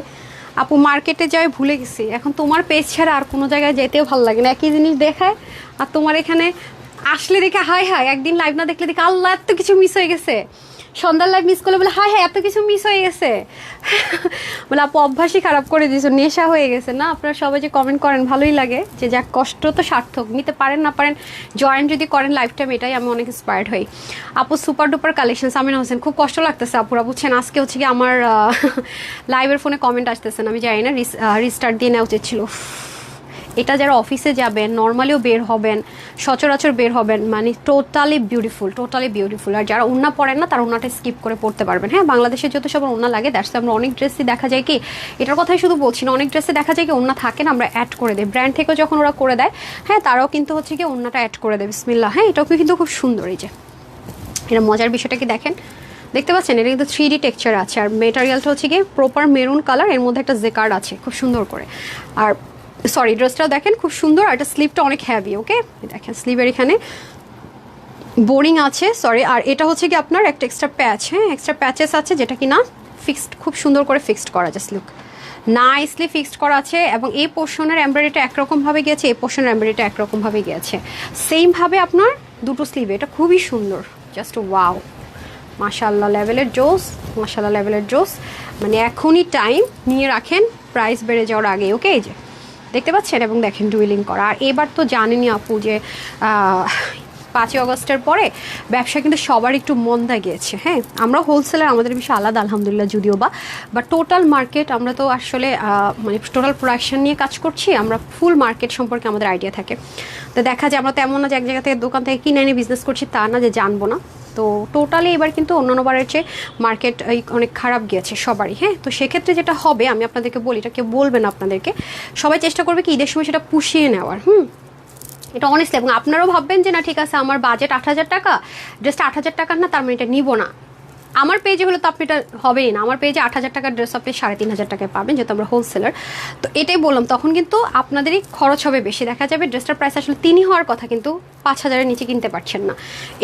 আপু মার্কেটে যাই ভুলে গেছি, এখন তোমার পেজ ছাড়া আর কোনো জায়গায় যেতেও ভালো লাগে না, একই জিনিস দেখায়। আর তোমার এখানে আসলে দেখে হাই হাই, একদিন লাইভ না দেখলে দেখে আল্লাহ এত কিছু মিস হয়ে গেছে। সন্ধ্যার লাইভ মিস করলে বলে হাই হাই এত কিছু মিস হয়ে গেছে। বলে আপু অভ্যাসই খারাপ করে দিয়েছো, নেশা হয়ে গেছে না। আপনারা সবাই যে কমেন্ট করেন ভালোই লাগে, যে যাক কষ্ট তো সার্থক, নিতে পারেন না পারেন জয়েন যদি করেন লাইফ টাইম, এটাই আমি অনেক ইন্সপায়ার্ড হই। আপু super duper collection, Samina Hossain. খুব কষ্ট লাগতেছে আপুরা, বুঝছেন। আজকে হচ্ছে কি আমার লাইভের ফোনে কমেন্ট আসতেছে না, আমি জানি না, রিস্টার্ট দিয়ে নেওয়া উচিত ছিল। এটা যারা অফিসে যাবেন, নর্মালিও বের হবেন, সচরাচর বের হবেন, মানে টোটালি বিউটিফুল। আর যারা ওড়না পরেন না, তারা ওড়নাটা স্কিপ করে পড়তে পারবেন, হ্যাঁ। বাংলাদেশে যত সবার ওড়না লাগে, দ্যাটস আমরা অনেক ড্রেসই দেখা যায় কি, এটার কথাই শুধু বলছি না, অনেক ড্রেসে দেখা যায় কি ওড়না থাকে না, আমরা অ্যাড করে দিই। ব্র্যান্ড থেকেও যখন ওরা করে দেয়, হ্যাঁ তারাও কিন্তু হচ্ছে কি ওড়নাটা অ্যাড করে দেয়, বিসমিল্লাহ। হ্যাঁ এটাও কিন্তু খুব সুন্দর, এই যে এটা মজার বিষয়টা কি দেখেন, দেখতে পাচ্ছেন এটা কিন্তু 3D টেক্সচার আছে। আর মেটেরিয়ালটা হচ্ছে কি প্রপার মেরুন কালার, এর মধ্যে একটা জেকার্ড আছে খুব সুন্দর করে। আর সরি ড্রেসটাও দেখেন খুব সুন্দর, আর এটা স্লিভটা অনেক হ্যাভি, ওকে। দেখেন স্লিভের এখানে বোরিং আছে, সরি। আর এটা হচ্ছে কি আপনার একটা এক্সট্রা প্যাচ, হ্যাঁ এক্সট্রা প্যাচেস আছে, যেটা কি না ফিক্সড, খুব সুন্দর করে ফিক্সড করা, জাস্ট লুক নাইসলি ফিক্সড করা আছে। এবং এই পোর্শনের এমব্রয়ডারিটা একরকমভাবে গিয়েছে, এই পোর্শনের এমব্রয়ডারিটা একরকমভাবে গিয়েছে, সেমভাবে আপনার দুটো স্লিভে। এটা খুবই সুন্দর, জাস্ট ওয়াও, মাশাআল্লাহ লেভেলের জোস, মাশাআল্লাহ লেভেলের জোস। মানে এখনই টাইম নিয়ে রাখেন প্রাইস বেড়ে যাওয়ার আগে, ওকে। এই যে দেখতে পাচ্ছেন, এবং দেখেন ডুইলিং করা। আর এবার তো জানেনই আপু যে 5ই আগস্টের পরে ব্যবসা কিন্তু সবার একটু মন্দা গিয়েছে, হ্যাঁ। আমরা হোলসেলার, আমাদের বিষয় আলাদা আলহামদুলিল্লাহ, যদিও বা টোটাল মার্কেট আমরা তো আসলে মানে টোটাল প্রোডাকশন নিয়ে কাজ করছি, আমরা ফুল মার্কেট সম্পর্কে আমাদের আইডিয়া থাকে। তো দেখা যায় আমরা তেমন না যে এক জায়গা থেকে দোকান থেকে কিনে এনে বিজনেস করছি, তা না যে জানবো না। তো টোটালি এবার কিন্তু অন্যান্য বারের চেয়ে মার্কেট অনেক খারাপ গিয়েছে সবারই, হ্যাঁ। তো সেক্ষেত্রে যেটা হবে, আমি আপনাদেরকে বলি, এটা কেউ বলবেন আপনাদেরকে, সবাই চেষ্টা করবে কি ঈদের সময় সেটা পুষিয়ে নেওয়ার, এটা অনেস্টলি। এবং আপনারাও ভাববেন যে না ঠিক আছে আমার বাজেট 8,000 টাকা, ড্রেসটা 8,000 টাকার না, তার মানে এটা নিবো না। আমার পেজে হলে তো আপনি এটা হবেই না, আমার পেজে 8,000 টাকার ড্রেস আপনি 3,500 টাকায় পাবেন, যেহেতু আমরা হোলসেলার। তো এটাই বললাম, তখন কিন্তু আপনাদেরই খরচ হবে বেশি। দেখা যাবে ড্রেসটার প্রাইস আসলে 3 হওয়ার কথা, কিন্তু 5,000-এর নিচে কিনতে পারছেন না।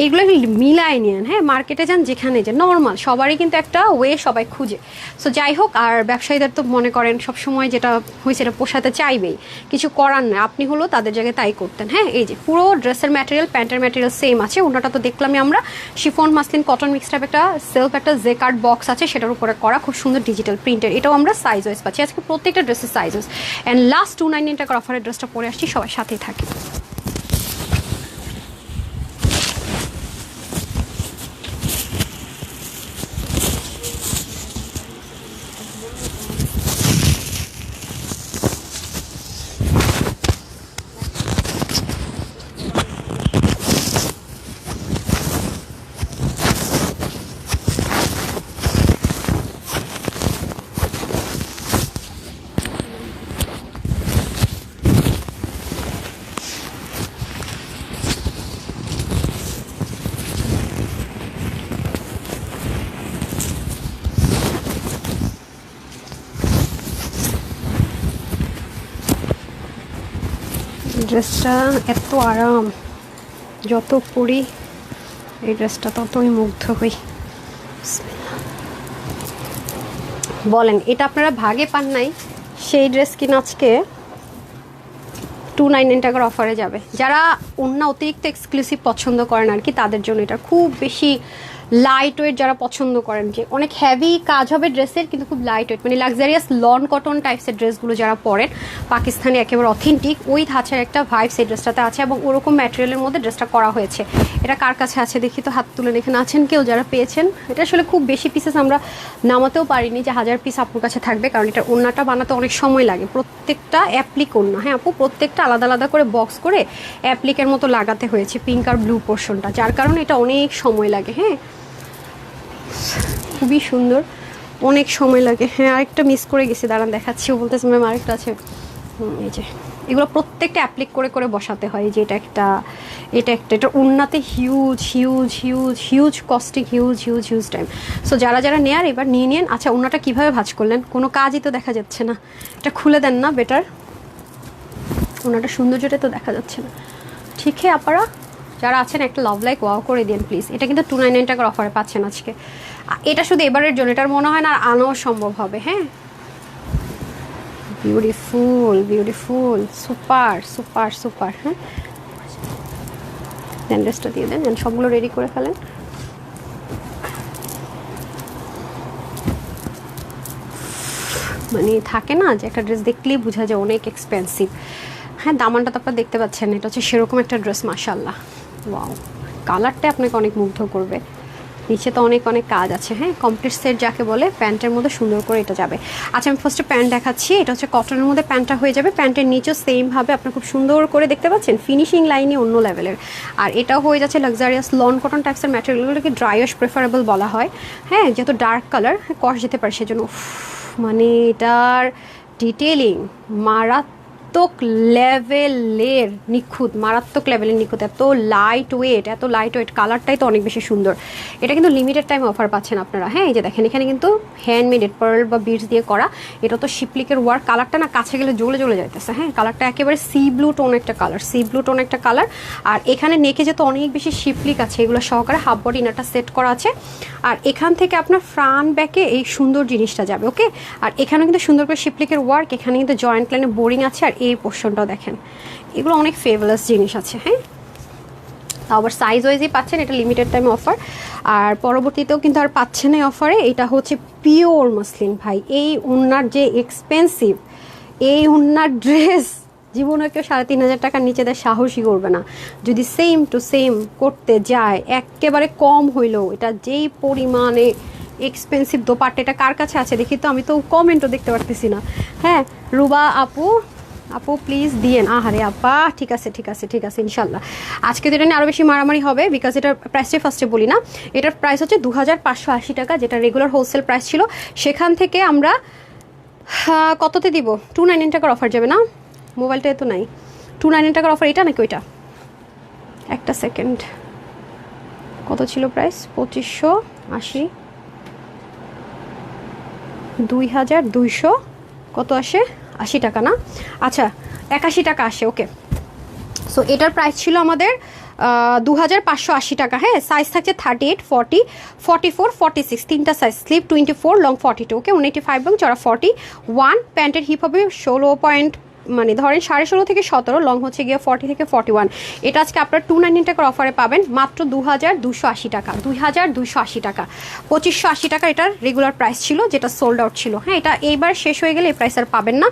এইগুলো মিলায় নিয়েন, হ্যাঁ। মার্কেটে যান যেখানে যে নর্মাল, সবারই কিন্তু একটা ওয়ে সবাই খুঁজে। সো যাই হোক, আর ব্যবসায়ীদের তো মনে করেন সবসময় যেটা হয়েছে এটা পোষাতে চাইবেই, কিছু করার নয়। আপনি হলো তাদের জায়গায় তাই করতেন, হ্যাঁ। এই যে পুরো ড্রেসের ম্যাটেরিয়াল, প্যান্টের ম্যাটেরিয়াল সেম আছে। ওনাটা তো দেখলামই আমরা, chiffon muslin cotton mix type একটা সেলফ একটা জেকার্ড বক্স আছে, সেটার উপরে করা খুব সুন্দর ডিজিটাল প্রিন্টের। এটাও আমরা সাইজ ওয়াইজ পাচ্ছি আজকে প্রত্যেকটা ড্রেসের সাইজ ওয়াইজ। অ্যান্ড লাস্ট 299 টাকার অফারের ড্রেসটা পরে আসছি, সবার সাথেই থাকে। ড্রেসটা এত আরাম, যত পরি এই ড্রেসটা ততই মুগ্ধ হই। বলেন এটা আপনারা ভাগে পান নাই, সেই ড্রেস কিনা আজকে 299 টাকার অফারে যাবে। যারা অন্য অতিরিক্ত এক্সক্লুসিভ পছন্দ করেন আর কি, তাদের জন্য এটা খুব বেশি লাইট ওয়েট। যারা পছন্দ করেন যে অনেক হেভি কাজ হবে ড্রেসের কিন্তু খুব লাইট ওয়েট, মানে লাক্সারিয়াস লন কটন টাইপসের ড্রেসগুলো যারা পরেন, পাকিস্তানি একেবারে অথেন্টিক ওই ধাঁচের একটা ভাইবস এই ড্রেসটাতে আছে, এবং ওরকম ম্যাটেরিয়ালের মধ্যে ড্রেসটা করা হয়েছে। এটা কার কাছে আছে দেখি তো, হাত তুলে এখানে আছেন কেউ যারা পেয়েছেন? এটা আসলে খুব বেশি পিসেস আমরা নামাতেও পারিনি যে 1000 পিস আপুর কাছে থাকবে, কারণ এটা ওড়নাটা বানাতে অনেক সময় লাগে। প্রত্যেকটা অ্যাপ্লিক ওড়না, হ্যাঁ আপু, প্রত্যেকটা আলাদা আলাদা করে বক্স করে অ্যাপ্লিকের মতো লাগাতে হয়েছে পিঙ্ক আর ব্লু পোর্শনটা, যার কারণে এটা অনেক সময় লাগে। হ্যাঁ খুবই সুন্দর, অনেক সময় লাগে। হ্যাঁ আরেকটা মিস করে গেছি, দাঁড়ান দেখাচ্ছি। ও বলতেছে ম্যাম আরেকটা আছে। এই যে এগুলো প্রত্যেকটা অ্যাপ্লিক করে করে বসাতে হয়। যে এটা একটা, এটা একটা, এটা উন্নাতে huge huge huge huge costing, huge huge huge time. So যারা যারা নেয়ার এবার নিয়ে নিন। আচ্ছা উন্নাটা কীভাবে ভাঁজ করলেন? কোনো কাজই তো দেখা যাচ্ছে না, এটা খুলে দেন না বেটার। উন্নাটা সৌন্দর্যটা তো দেখা যাচ্ছে না। ঠিক হ্যাঁ আপনারা যারা আছেন একটা লাভ লাইক ওয়াও করে দিন প্লিজ। এটা কিন্তু 299 টাকার অফারে পাচ্ছেন আজকে। এটা শুধু এবারের জন্য, এটার মনে হয় না আর আনাও সম্ভব হবে। হ্যাঁ beautiful beautiful, super super super. হ্যাঁ দেন ড্রেসটা দিয়ে দেন, দেন সবগুলো রেডি করে ফেলেন। মানে থাকে না যে একটা ড্রেস দেখলেই বোঝা যায় অনেক এক্সপেন্সিভ। হ্যাঁ দামানটা তো আপনারা দেখতে পাচ্ছেন, এটা হচ্ছে সেরকম একটা ড্রেস। মাশাআল্লাহ, ওয়াও, কালারটা আপনাকে অনেক মুগ্ধ করবে। নিচে তো অনেক অনেক কাজ আছে। হ্যাঁ কমপ্লিট সেট যাকে বলে, প্যান্টের মধ্যে সুন্দর করে এটা যাবে। আচ্ছা আমি ফার্স্টে প্যান্ট দেখাচ্ছি। এটা হচ্ছে কটনের মধ্যে প্যান্টটা হয়ে যাবে। প্যান্টের নিচেও সেমভাবে আপনার খুব সুন্দর করে দেখতে পাচ্ছেন ফিনিশিং লাইনই অন্য লেভেলের। আর এটাও হয়ে যাচ্ছে লাক্সারিয়াস লন কটন টাইপসের ম্যাটেরিয়ালগুলোকে ড্রাইওয়াশ প্রেফারেবল বলা হয়। হ্যাঁ যেহেতু ডার্ক কালার, কষ যেতে পারে সেজন্য মানে এটার ডিটেলিং মারাত্মক লেভেলের নিখুঁত, মারাত্মক লেভেলের নিখুঁত। এত লাইট ওয়েট, এত লাইট ওয়েট, কালারটাই তো অনেক বেশি সুন্দর। এটা কিন্তু লিমিটেড টাইম অফার পাচ্ছেন আপনারা। হ্যাঁ এই যে দেখেন এখানে কিন্তু হ্যান্ডমেড পার্ল বা বিডস দিয়ে করা। এটা তো শিপলিকের ওয়ার্ক, কালারটা না কাছে গেলে জ্বলে জ্বলে যাইতেছে। হ্যাঁ কালারটা একেবারে সি ব্লু টোন একটা কালার, সি ব্লু টোন একটা কালার। আর এখানে নেকে যেহেতু অনেক বেশি শিপলিক আছে, এগুলো সহকারে হাফ বডি ইনারটা সেট করা আছে। আর এখান থেকে আপনার ফ্রন্ট ব্যাকে এই সুন্দর জিনিসটা যাবে। ওকে, আর এখানে কিন্তু সুন্দর করে শিপলিকের ওয়ার্ক, এখানে কিন্তু জয়েন্ট লাইনে বোরিং আছে। আর এই পোর্শনটাও দেখেন, এগুলো অনেক ফেভারাস জিনিস আছে। হ্যাঁ তাও আবার সাইজ ওয়াইজই পাচ্ছেন, এটা লিমিটেড টাইম অফার। আর পরবর্তীতেও কিন্তু আর পাচ্ছেন এই অফারে। এটা হচ্ছে পিওর মসলিন ভাই। এই উন্নার যে এক্সপেন্সিভ, এই উন্নার ড্রেস জীবনে কেউ 3500 টাকার নিচে দেয় সাহসই করবে না। যদি সেম টু সেম করতে যায় একেবারে কম হইলেও, এটা যেই পরিমাণে এক্সপেন্সিভ দোপাট্টা, এটা কার কাছে আছে দেখি তো, আমি তো কমেন্টও দেখতে পারতেছি না। হ্যাঁ রুবা আপু, আপু প্লিজ দিয়েন। আহারে আপা, ঠিক আছে ঠিক আছে ঠিক আছে ইনশাল্লাহ। আজকে তো এটা নিয়ে আরও বেশি মারামারি হবে, বিকজ এটার প্রাইসটাই ফার্স্টে বলি না। এটার প্রাইস হচ্ছে 2580 টাকা, যেটা রেগুলার হোলসেল প্রাইস ছিল। সেখান থেকে আমরা কততে দিব? 299 টাকার অফার যাবে না? মোবাইলটা তো নাই। 299 টাকার অফার এটা নাকি ওইটা? একটা সেকেন্ড, কত ছিল প্রাইস? 2580, 2200 কত আসে? 80 টাকা না? আচ্ছা 81 টাকা আসে। ওকে, সো এটার প্রাইস ছিল আমাদের 2580 টাকা। হ্যাঁ সাইজ থাকছে 38, 40, 44, 46, তিনটা সাইজ, স্লিপ 24, লং 42। ওকে 185 এবং চড়া 41। প্যান্টের হিপ হবে মানে ধরেন 16.5 থেকে 17, লং হচ্ছে গিয়ে 40 থেকে 41। এটা আজকে আপনার 299 টাকার অফারে পাবেন মাত্র 2280 টাকা, 2280 টাকা। 2580 টাকা এটার রেগুলার প্রাইস ছিল, যেটা সোল্ড আউট ছিল। হ্যাঁ, এটা এইবার শেষ হয়ে গেলে এই প্রাইস আর পাবেন না।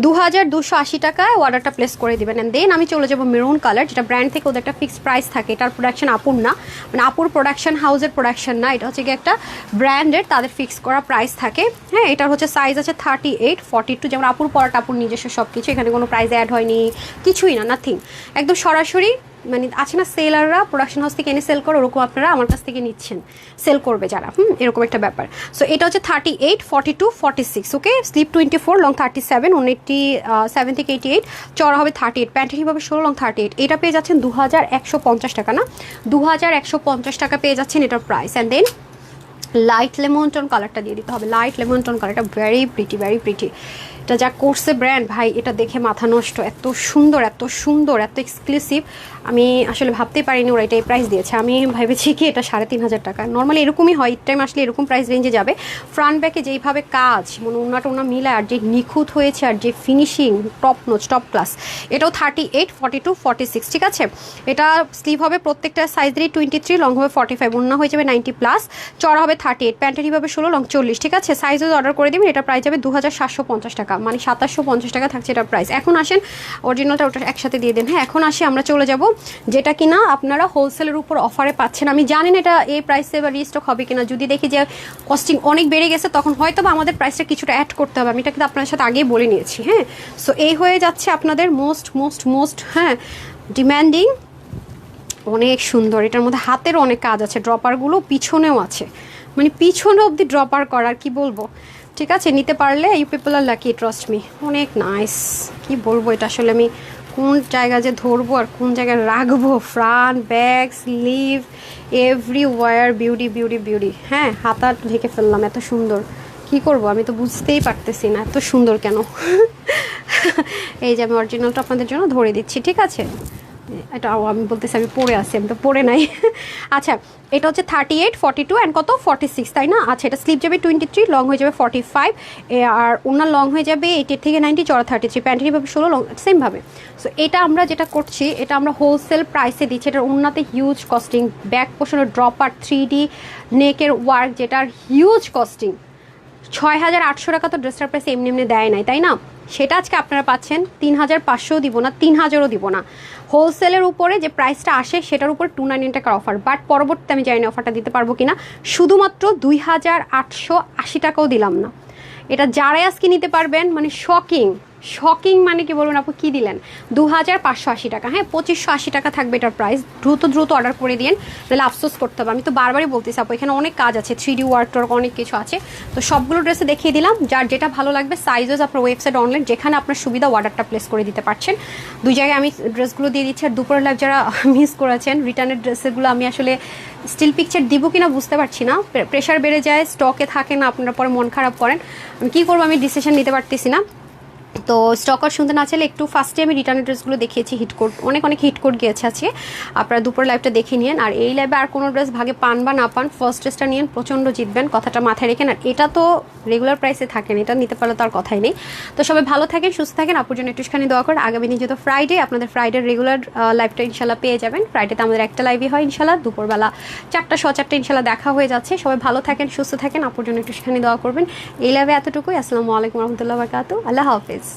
2280 টাকায় অর্ডারটা প্লেস করে দিবেন। অ্যান্ড দেন আমি চলে যাবো মেরুন কালার, যেটা ব্র্যান্ড থেকে ওদের একটা ফিক্সড প্রাইস থাকে। এটার প্রোডাকশন আপুর না, মানে আপুর প্রোডাকশন হাউসের প্রোডাকশন না, এটা হচ্ছে গিয়ে একটা ব্র্যান্ডের, তাদের ফিক্স করা প্রাইস থাকে। হ্যাঁ, এটার হচ্ছে সাইজ আছে 38, 42, যেমন আপুর পরাটা আপুর নিজস্ব সব কিছু, এখানে কোনো প্রাইস অ্যাড হয়নি, কিছুই না, নাথিং, একদম সরাসরি। মানে আছে না সেলাররা প্রোডাকশন হাউস থেকে এনে সেল করে, ওরকম আপনারা আমার কাছ থেকে নিচ্ছেন, সেল করবে যারা, এরকম একটা ব্যাপার। সো এটা হচ্ছে 38, 42, 46, ওকে। স্লিপ 24, লং 37, 87 থেকে 88, চড়া হবে 38, প্যান্টের হিসাবে 16, লং 38। এটা পেয়ে যাচ্ছেন 2150 টাকা, না 2150 টাকা পেয়ে যাচ্ছেন এটার price. And then light lemon tone কালারটা দিয়ে দিতে হবে, লাইট লেমন টোন কালারটা ভেরি প্রিটি, ভেরি প্রিটি। এটা যা করছে ব্র্যান্ড ভাই, এটা দেখে মাথা নষ্ট, এত সুন্দর, এত সুন্দর, এত এক্সক্লুসিভ। আমি আসলে ভাবতেই পারিনি ওরা এটা এই প্রাইস দিয়েছে। আমি ভেবেছি কি এটা 3500 টাকা, নর্মালি এরকমই হয়, ঈদ টাইম আসলে এরকম প্রাইস রেঞ্জে যাবে। ফ্রন্ট ব্যাকে যেইভাবে কাজ, মানে ওনাটা ওনা মিলে, আর যে নিখুঁত হয়েছে, আর যে finishing top notch, top class. এটাও 38, 42, 46, ঠিক আছে। এটা স্লিভ হবে প্রত্যেকটা সাইজ 23, লং হবে 45, ওন্না হয়ে যাবে 90+, চড়া হবে 38, প্যান্টের হিসাবে 16, লং 40, ঠিক আছে। সাইজ অর্ডার করে দিবেন, এটা প্রাইস যাবে 2750 টাকা, মানে 2750 টাকা থাকছে এটা প্রাইস। এখন আসেন অরিজিনালটা ওটা একসাথে দিয়ে দেন। হ্যাঁ, এখন আসি আমরা চলে যাব যেটা কিনা আপনারা হোলসেলের উপর অফারে পাচ্ছেন। আমি জানি না এটা এই প্রাইসে বা রিস্টক হবে কিনা, যদি দেখি যে কস্টিং অনেক বেড়ে গেছে তখন হয়তো বা আমাদের প্রাইসটা কিছুটা অ্যাড করতে হবে। আমি এটা কিন্তু আপনার সাথে আগেই বলে নিয়েছি। হ্যাঁ, সো এই হয়ে যাচ্ছে আপনাদের মোস্ট হ্যাঁ ডিম্যান্ডিং, অনেক সুন্দর। এটার মধ্যে হাতের অনেক কাজ আছে, ড্রপারগুলো পিছনেও আছে, মানে পিছনে অবধি ড্রপার করার কি বলবো, ঠিক আছে। নিতে পারলে you people are lucky, trust me. অনেক নাইস, কি বলবো, এটা আসলে আমি কোন জায়গায় যে ধরবো আর কোন জায়গায় রাখবো। Front, back, sleeve, everywhere beauty beauty beauty. হ্যাঁ, হাতা ঢেকে ফেললাম, এত সুন্দর, কি করব আমি তো বুঝতেই পারতেছি না এত সুন্দর কেন। এই যে আমি অরিজিনালটা আপনাদের জন্য ধরে দিচ্ছি, ঠিক আছে। এটা আমি বলতেছি আমি পরে আছি, আমি তো পরে নাই। আচ্ছা, এটা হচ্ছে 38, 42 অ্যান্ড কত 46, তাই না। আচ্ছা, এটা স্লিপ যাবে 23, লং হয়ে যাবে 45, আর ওনার লং হয়ে যাবে 80 থেকে 90, চড়া 33, প্যান্টের হিসাবে 16, লং সেমভাবে। সো এটা আমরা যেটা করছি, এটা আমরা হোলসেল প্রাইসে দিচ্ছি। এটার ওনাতে হিউজ কস্টিং, ব্যাক পোর্শনের ড্রপার, 3D নেকের ওয়ার্ক, যেটার হিউজ কস্টিং। 6800 টাকা তো ড্রেসটার প্রাইস এমনি এমনি দেয় নাই, তাই না। সেটা আজকে আপনারা পাচ্ছেন 3500 দিব না, 3000ও দিব না। হোলসেলের উপরে যে প্রাইসটা আসে সেটার উপর 299 টাকার অফার, বাট পরবর্তীতে আমি জানি না অফারটা দিতে পারবো কিনা, শুধুমাত্র 2880 টাকাও দিলাম না। এটা যারাই আজকে নিতে পারবেন, মানে শকিং, মানে কি বলবেন আপু, কি দিলেন 2580 টাকা। হ্যাঁ, 2580 টাকা থাকবে এটার প্রাইস। দ্রুত অর্ডার করে দিন, তাহলে আফসোস করতে হবে। আমি তো বারবারই বলতেছি আপু, এখানে অনেক কাজ আছে, 3D ওয়ার্ক টোয়ার্ক অনেক কিছু আছে। তো সবগুলো ড্রেসে দেখিয়ে দিলাম, যার যেটা ভালো লাগবে সাইজেস আপনার ওয়েবসাইট অনলাইন যেখানে আপনার সুবিধা অর্ডারটা প্লেস করে দিতে পারছেন। দুই জায়গায় আমি ড্রেসগুলো দিয়ে দিচ্ছি। আর দুপুরের লাইভ যারা মিস করেছেন, রিটার্নের ড্রেসেগুলো আমি আসলে স্টিল পিকচার দিব কিনা বুঝতে পারছি না, প্রেশার বেড়ে যায়, স্টকে থাকে না, আপনারা পরে মন খারাপ করেন। আমি কী করবো, আমি ডিসিশন নিতে পারতেছি না। তো স্টকার শুনতে না চাইলে একটু ফার্স্টে আমি রিটার্নের ড্রেসগুলো দেখিয়েছি, হিটকোট অনেক হিটকোট গিয়েছে আজকে, আপনারা দুপুর লাইভটা দেখে নিন। আর এই লাইভে আর কোনো ড্রেস ভাগে পান বা না পান, ফার্স্ট ড্রেসটা নিন, প্রচণ্ড জিতবেন, কথাটা মাথায় রেখেন। আর এটা তো রেগুলার প্রাইসে থাকেন, এটা নিতে পারলে তো আর কথাই নেই। তো সবাই ভালো থাকেন, সুস্থ থাকেন, আপুর জন্য একটুখানি দোয়া করেন। আগামী দিন যেহেতু ফ্রাইডে, আপনাদের ফ্রাইডের রেগুলার লাইভটা ইনশাল্লাহ পেয়ে যাবেন। ফ্রাইডেতে আমাদের একটা লাইভই হয় ইনশাল্লাহ, দুপুরবেলা 4টা 4:15 ইনশাল্লাহ দেখা হয়ে যাচ্ছে। সবাই ভালো থাকেন, সুস্থ থাকেন, আপুর জন্য একটুখানি দোয়া করবেন। এই লাইভে এতটুকুই। আসসালামু আলাইকুম রহমতুল্লাহ বারকাতুহু, আল্লাহ হাফেজ।